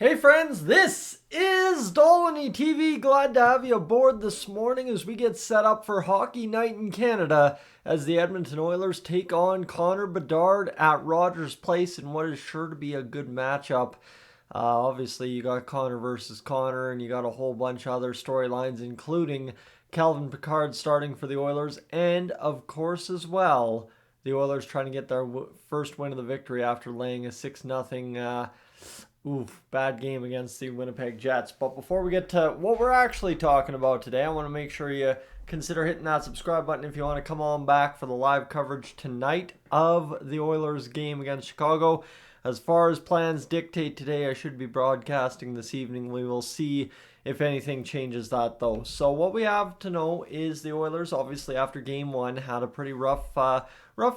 Hey friends, this is Dolynny TV. Glad to have you aboard this morning as we get set up for Hockey Night in Canada as the Edmonton Oilers take on Connor Bedard at Rogers Place in what is sure to be a good matchup. Obviously, you got Connor versus Connor, and you got a whole bunch of other storylines, including Calvin Pickard starting for the Oilers, and of course, as well, the Oilers trying to get their first win of the victory after laying a 6-0 bad game against the Winnipeg Jets. But before we get to what we're actually talking about today, I want to make sure you consider hitting that subscribe button if you want to come on back for the live coverage tonight of the Oilers game against Chicago. As far as plans dictate today, I should be broadcasting this evening. We will see if anything changes that, though. So what we have to know is the Oilers, obviously after game one, had a pretty rough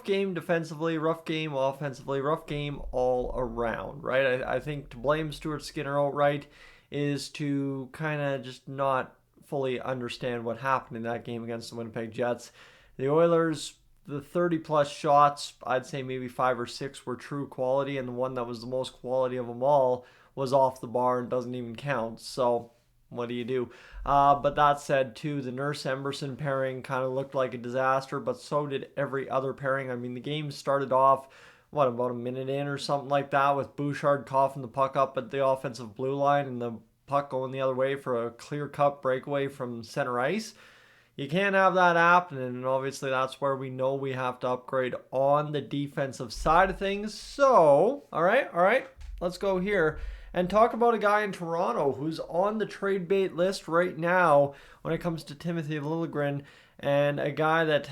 game defensively, rough game offensively, rough game all around, right? I think to blame Stuart Skinner outright is to kind of just not fully understand what happened in that game against the Winnipeg Jets. The Oilers, the 30-plus shots, I'd say maybe 5 or 6 were true quality, and the one that was the most quality of them all was off the bar and doesn't even count. So what do you do? But that said, too, the Nurse-Emberson pairing kind of looked like a disaster, but so did every other pairing. I mean, the game started off, about a minute in or something like that, with Bouchard coughing the puck up at the offensive blue line and the puck going the other way for a clear-cut breakaway from center ice. You can't have that happening, and obviously that's where we know we have to upgrade on the defensive side of things. So, all right, let's go here and talk about a guy in Toronto who's on the trade bait list right now when it comes to Timothy Liljegren, and a guy that,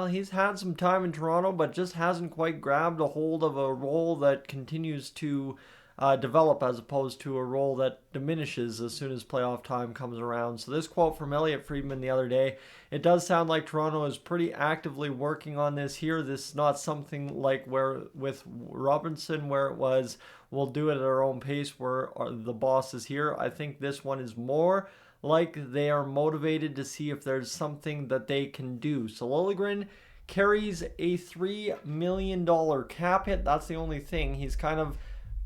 he's had some time in Toronto, but just hasn't quite grabbed a hold of a role that continues to develop as opposed to a role that diminishes as soon as playoff time comes around. So this quote from Elliot Friedman the other day, it does sound like Toronto is pretty actively working on this here. This is not something like where with Robinson where it was we'll do it at our own pace where the boss is here. I think this one is more like they are motivated to see if there's something that they can do. So Liljegren carries a $3 million cap hit. That's the only thing. He's kind of,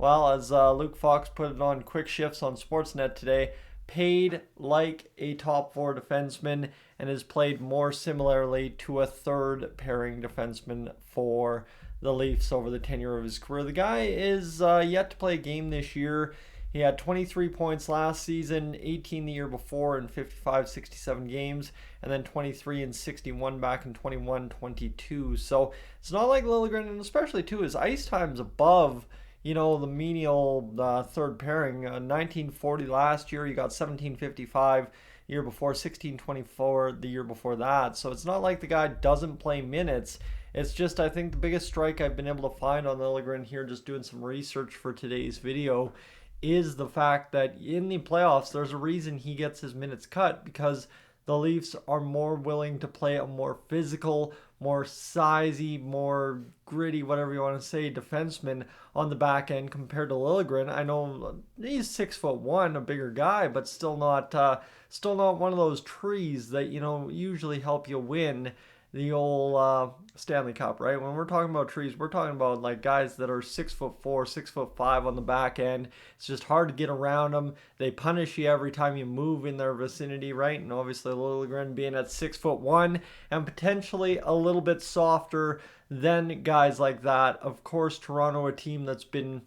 as Luke Fox put it on Quick Shifts on Sportsnet today, paid like a top 4 defenseman and has played more similarly to a third pairing defenseman for the Leafs over the tenure of his career. The guy is yet to play a game this year. He had 23 points last season, 18 the year before in 55-67 games, and then 23 and 61 back in 21-22. So it's not like Liljegren, and especially too, his ice time's above the menial third pairing. 1940 last year, you got 1755 the year before, 1624 the year before that. So it's not like the guy doesn't play minutes. It's just, I think the biggest strike I've been able to find on Liljegren here, just doing some research for today's video, is the fact that in the playoffs, there's a reason he gets his minutes cut, because the Leafs are more willing to play a more physical, more sizey, more gritty, whatever you want to say, defenseman on the back end compared to Liljegren. I know he's 6'1", a bigger guy, but still not one of those trees that usually help you win the old Stanley Cup, right? When we're talking about trees, we're talking about like guys that are 6'4", 6'5" on the back end. It's just hard to get around them. They punish you every time you move in their vicinity, right? And obviously Liljegren being at 6'1" and potentially a little bit softer than guys like that. Of course, Toronto, a team that's been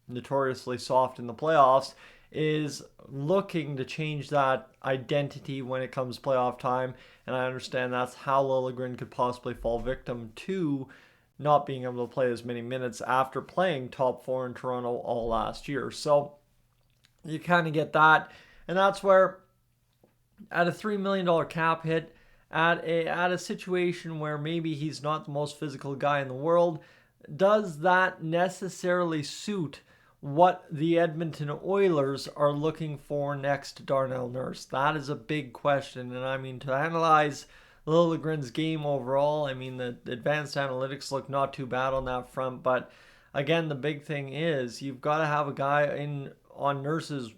notoriously soft in the playoffs, is looking to change that identity when it comes playoff time, and I understand that's how Liljegren could possibly fall victim to not being able to play as many minutes after playing top 4 in Toronto all last year. So you kind of get that, and that's where at a $3 million cap hit, at a situation where maybe he's not the most physical guy in the world, does that necessarily suit what the Edmonton Oilers are looking for next to Darnell Nurse? That is a big question. And I mean, to analyze Liljegren's game overall, I mean, the advanced analytics look not too bad on that front. But again, the big thing is you've got to have a guy on Nurse's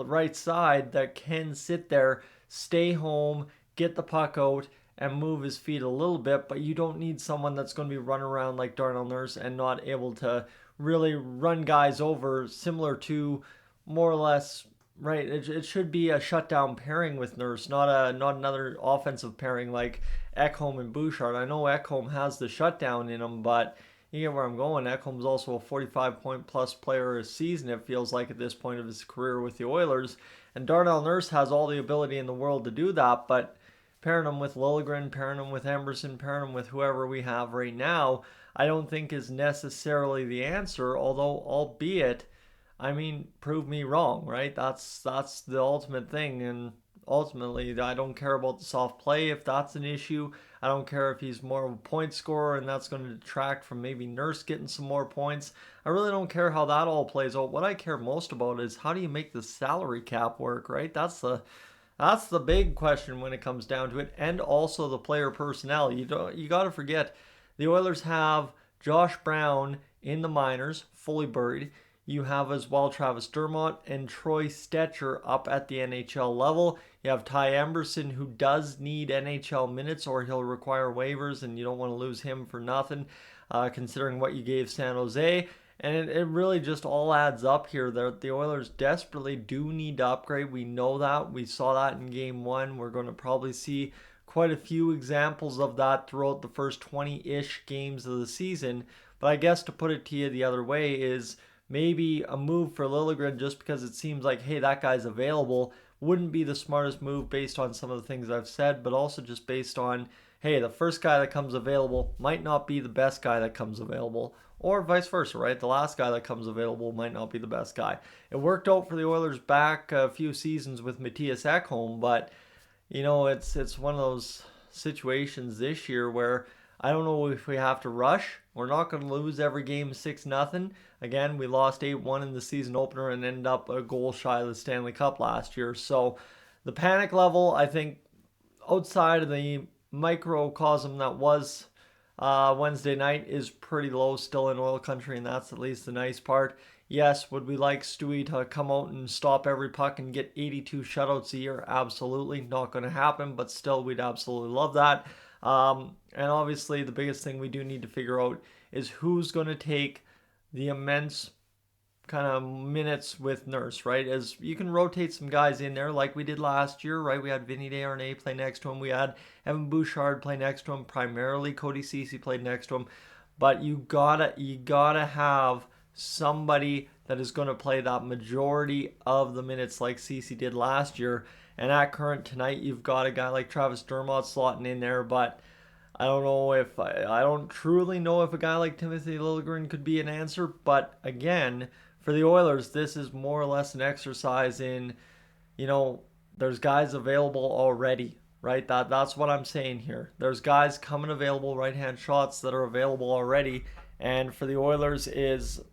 right side that can sit there, stay home, get the puck out, and move his feet a little bit. But you don't need someone that's going to be running around like Darnell Nurse and not able to really run guys over, similar to more or less right. It should be a shutdown pairing with Nurse, not another offensive pairing like Ekholm and Bouchard. I know Ekholm has the shutdown in him, but you get where I'm going. Ekholm's also a 45-point plus player a season, it feels like, at this point of his career with the Oilers. And Darnell Nurse has all the ability in the world to do that, but pairing him with Liljegren, pairing him with Emerson, pairing him with whoever we have right now, I don't think is necessarily the answer, although albeit, I mean, prove me wrong, right? That's the ultimate thing, and ultimately, I don't care about the soft play if that's an issue. I don't care if he's more of a point scorer and that's going to detract from maybe Nurse getting some more points. I really don't care how that all plays out. What I care most about is how do you make the salary cap work, right? That's the big question when it comes down to it, and also the player personnel. You got to forget the Oilers have Josh Brown in the minors, fully buried. You have as well Travis Dermott and Troy Stecher up at the NHL level. You have Ty Emberson, who does need NHL minutes or he'll require waivers, and you don't want to lose him for nothing, considering what you gave San Jose. And it really just all adds up here. The Oilers desperately do need to upgrade. We know that. We saw that in Game 1. We're going to probably see quite a few examples of that throughout the first 20-ish games of the season. But I guess to put it to you the other way is maybe a move for Liljegren just because it seems like, hey, that guy's available, wouldn't be the smartest move based on some of the things I've said, but also just based on, hey, the first guy that comes available might not be the best guy that comes available, or vice versa, right? The last guy that comes available might not be the best guy. It worked out for the Oilers back a few seasons with Matthias Ekholm, but it's one of those situations this year where I don't know if we have to rush. We're not going to lose every game 6-0. Again, we lost 8-1 in the season opener and ended up a goal shy of the Stanley Cup last year. So the panic level, I think, outside of the microcosm that was Wednesday night, is pretty low still in oil country, and that's at least the nice part. Yes, would we like Stewie to come out and stop every puck and get 82 shutouts a year? Absolutely. Not going to happen, but still, we'd absolutely love that. And obviously, the biggest thing we do need to figure out is who's going to take the immense kind of minutes with Nurse, right? As you can rotate some guys in there like we did last year, right? We had Vinny Desharnais play next to him. We had Evan Bouchard play next to him. Primarily, Cody Ceci played next to him. But you gotta have somebody that is going to play that majority of the minutes like Ceci did last year. And at current tonight, you've got a guy like Travis Dermott slotting in there, but I don't truly know if a guy like Timothy Liljegren could be an answer. But again, for the Oilers, this is more or less an exercise in, there's guys available already, right? That's what I'm saying here. There's guys coming available, right-hand shots that are available already. And for the Oilers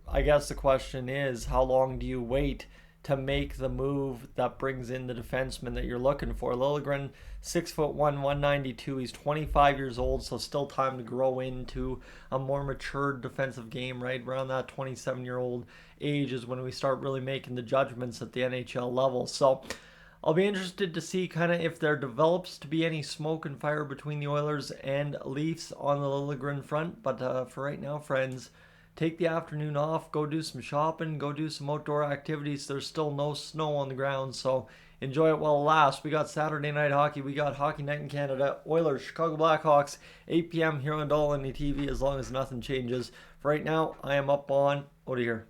I guess the question is, how long do you wait to make the move that brings in the defenseman that you're looking for? Liljegren, 6'1", 192. He's 25 years old, so still time to grow into a more matured defensive game, right? Around that 27-year-old age is when we start really making the judgments at the NHL level. So I'll be interested to see kind of if there develops to be any smoke and fire between the Oilers and Leafs on the Liljegren front. But for right now, friends, take the afternoon off, go do some shopping, go do some outdoor activities. There's still no snow on the ground, so enjoy it while it lasts. We got Saturday night hockey. We got Hockey Night in Canada. Oilers, Chicago Blackhawks, 8 p.m. here on Dolynny TV, as long as nothing changes. For right now, I am up on, here.